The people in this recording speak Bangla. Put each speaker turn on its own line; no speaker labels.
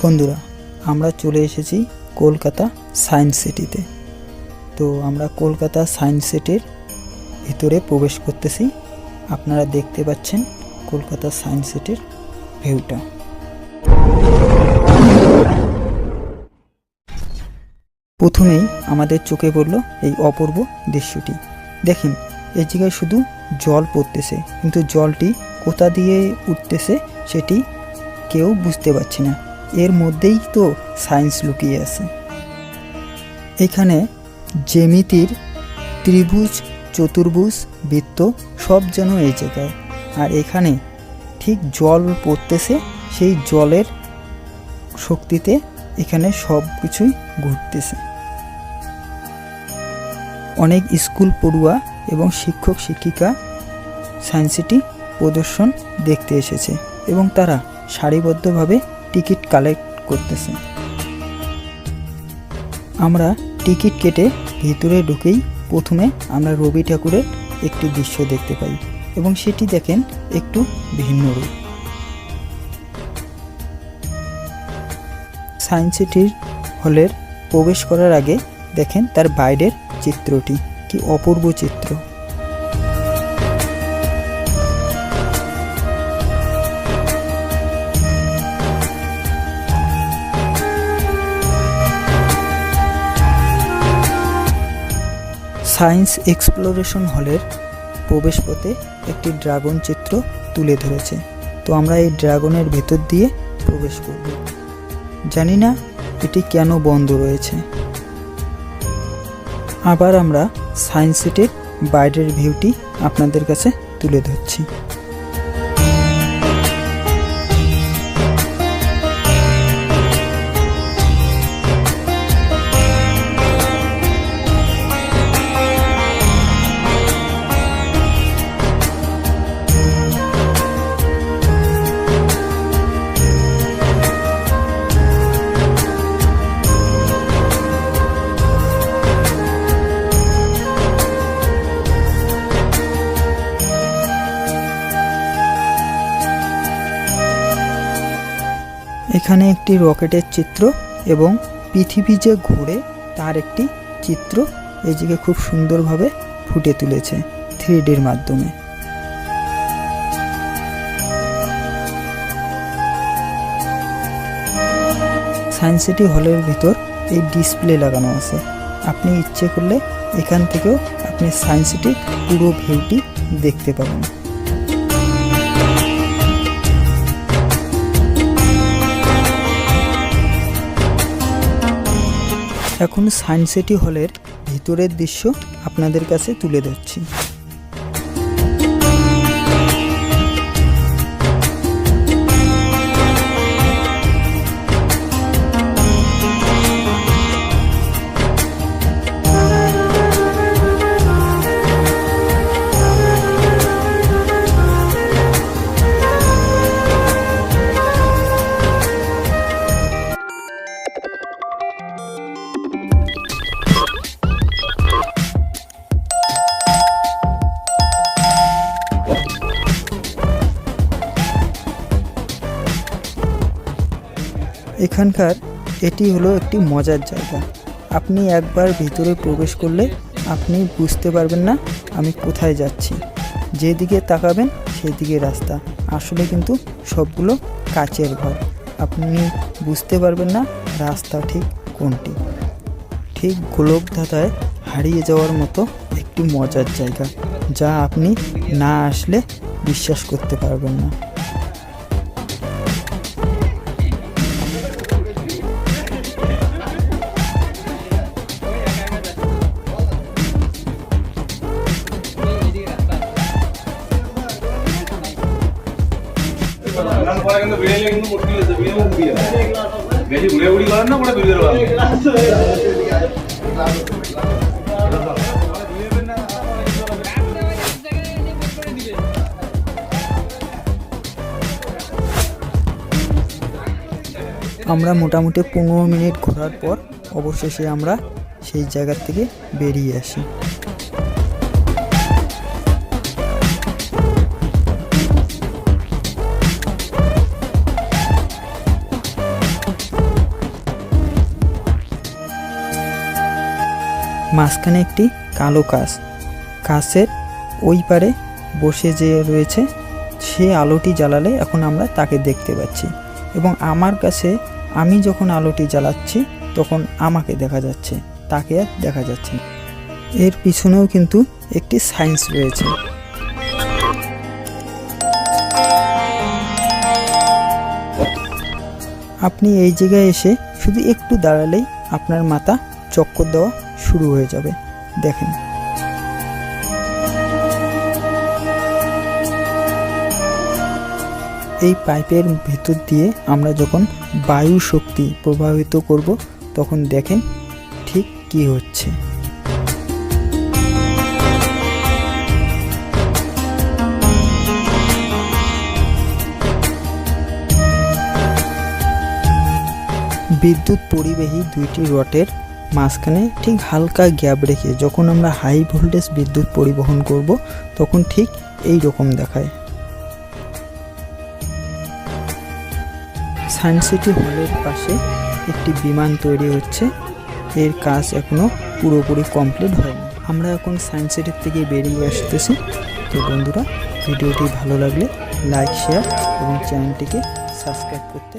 বন্ধুরা, আমরা চলে এসেছি কলকাতা সায়েন্স সিটিতে। তো আমরা কলকাতা সায়েন্স সিটির ভিতরে প্রবেশ করতেছি। আপনারা দেখতে পাচ্ছেন কলকাতা সায়েন্স সিটির ভিউটা। প্রথমেই আমাদের চোখে পড়ল এই অপূর্ব দৃশ্যটি। দেখেন, এই জায়গায় শুধু জল পড়তেছে, কিন্তু জলটি কোথা দিয়ে উঠতেছে সেটি কেউ বুঝতে পারছে না। এর মধ্যেই তো সায়েন্স লুকিয়ে আছে। এখানে জ্যামিতির ত্রিভুজ, চতুর্ভুজ, বৃত্ত সব যেন এই জায়গায়। আর এখানে ঠিক জল পড়তেছে, সেই জলের শক্তিতে এখানে সব কিছুই ঘুরতেছে। অনেক স্কুল পড়ুয়া এবং শিক্ষক শিক্ষিকা সায়েন্স সিটি প্রদর্শন দেখতে এসেছে এবং তারা সারিবদ্ধভাবে টিকিট কালেক্ট করতেছে। আমরা টিকিট কেটে ভিতরে ঢুকেই প্রথমে আমরা রবি ঠাকুরের একটি দৃশ্য দেখতে পাই এবং সেটি দেখেন একটু ভিন্ন রূপ। সায়েন্স সিটির হলের প্রবেশ করার আগে দেখেন তার বাইরের চিত্রটি, কি অপূর্ব চিত্র। সায়েন্স এক্সপ্লোরেশন হলের প্রবেশপথে একটি ড্রাগন চিত্র তুলে ধরেছে। তো আমরা এই ড্রাগনের ভেতর দিয়ে প্রবেশ করব। জানি না এটি কেন বন্ধ রয়েছে। আবার আমরা সায়েন্স সিটির বাইরের ভিউটি আপনাদের কাছে তুলে ধরছি। এখানে একটি রকেটের চিত্র এবং পৃথিবী যে ঘোরে তার একটি চিত্র এই জায়গায় খুব সুন্দরভাবে ফুটে তুলেছে 3Dর মাধ্যমে। সায়েন্স সিটি হলের ভিতর এই ডিসপ্লে লাগানো আছে। আপনি ইচ্ছে করলে এখান থেকেও আপনি সায়েন্স সিটির পুরো ভিউটি দেখতে পাবেন। এখন সায়েন্স সিটি হলের ভিতরের দৃশ্য আপনাদের কাছে তুলে ধরছি। এখানকার এটি হলো একটি মজার জায়গা। আপনি একবার ভিতরে প্রবেশ করলে আপনি বুঝতে পারবেন না আমি কোথায় যাচ্ছি। যেদিকে তাকাবেন সেদিকে রাস্তা। আসলে কিন্তু সবগুলো কাচের ঘর। আপনি বুঝতে পারবেন না রাস্তা ঠিক কোনটি। ঠিক গোলকধাঁধায় হারিয়ে যাওয়ার মতো একটি মজার জায়গা, যা আপনি না আসলে বিশ্বাস করতে পারবেন না। আমরা মোটামুটি 15 মিনিট ঘোরার পর অবশেষে আমরা সেই জায়গা থেকে বেরিয়ে আসি। মাঝখানে একটি কালো কাঁচ, কাঁচের ওই পারে বসে যে রয়েছে সে আলোটি জ্বালালে এখন আমরা তাকে দেখতে পাচ্ছি, এবং আমার কাছে আমি যখন আলোটি জ্বালাচ্ছি তখন আমাকে দেখা যাচ্ছে, তাকে আর দেখা যাচ্ছে না। এর পিছনেও কিন্তু একটি সায়েন্স রয়েছে। আপনি এই জায়গায় এসে শুধু একটু দাঁড়ালেই আপনার মাথা চক্কর দেওয়া শুরু হয়ে যাবে। দেখেন, এই পাইপের ভেতর দিয়ে আমরা যখন বায়ু শক্তি প্রবাহিত করব তখন দেখেন ঠিক কি হচ্ছে। বিদ্যুৎ পরিবাহী দুইটি রডের মাঝখানে ঠিক হালকা গ্যাপ রেখে যখন আমরা হাই ভোল্টেজ বিদ্যুৎ পরিবহন করব তখন ঠিক এই রকম দেখায়। সায়েন্স সিটি হলের পাশে একটি বিমান তৈরি হচ্ছে, এর কাজ এখনো পুরোপুরি কমপ্লিট হয়নি। আমরা এখন সায়েন্স সিটির থেকে বেরিয়ে আসতেছি। তো বন্ধুরা, ভিডিওটি ভালো লাগলে লাইক, শেয়ার এবং চ্যানেলটিকে সাবস্ক্রাইব করতে